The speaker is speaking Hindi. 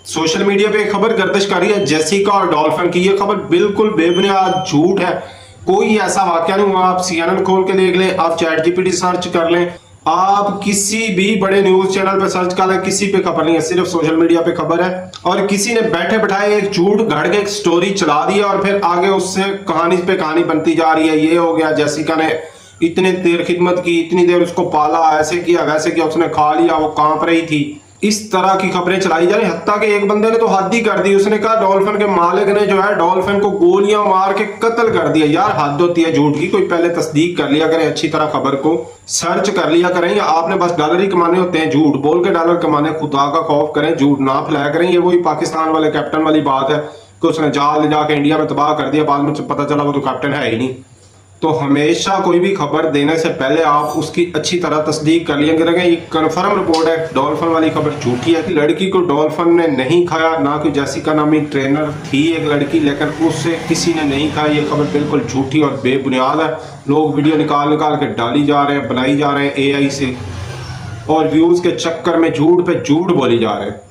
सोशल मीडिया पे खबर गर्दिश कर रही है जेसिका और डॉल्फिन की। ये खबर बिल्कुल बेबुनियाद झूठ है। कोई ऐसा वाकया नहीं हुआ। आप CNN खोल के देख लें, आप ChatGPT सर्च कर लें, आप किसी भी बड़े न्यूज चैनल पे सर्च कर लें, किसी पे खबर नहीं है, सिर्फ सोशल मीडिया पे खबर है। और किसी ने बैठे बैठाए एक झूठ घड़ के एक स्टोरी चला दी और फिर आगे उससे कहानी पे कहानी बनती जा रही है। ये हो गया, जेसिका ने इतनी देर खिदमत की, इतनी देर उसको पाला, ऐसे किया वैसे किया, उसने खा लिया, वो कांप रही थी। इस तरह की खबरें चलाई जा रही। हत्ता के एक बंदे ने तो हद ही कर दी। उसने कहा डॉल्फिन के मालिक ने जो है डॉल्फिन को गोलियां मार के कत्ल कर दिया। यार हद होती है झूठ की। कोई पहले तस्दीक कर लिया करें, अच्छी तरह खबर को सर्च कर लिया करें। या आपने बस डॉलर ही कमाने होते हैं, झूठ बोल के डॉलर कमाने, खुदा का खौफ करें, झूठ ना फैलाया करें। ये वही पाकिस्तान वाले कैप्टन वाली बात है कि उसने जाल ले जाके इंडिया में तबाह कर दिया, बाद में पता चला वो तो कैप्टन है ही नहीं। तो हमेशा कोई भी खबर देने से पहले आप उसकी अच्छी तरह तस्दीक कर लिया करेंगे। ये कन्फर्म रिपोर्ट है, डॉल्फिन वाली खबर झूठी है कि लड़की को डॉल्फिन ने नहीं खाया। ना कि जेसिका नामी ट्रेनर थी एक लड़की, लेकिन उससे किसी ने नहीं खाया। ये खबर बिल्कुल झूठी और बेबुनियाद है। लोग वीडियो निकाल निकाल के डाली जा रहे हैं, बनाई जा रहे हैं AI से, और व्यूज के चक्कर में झूठ पे झूठ बोली जा रहे हैं।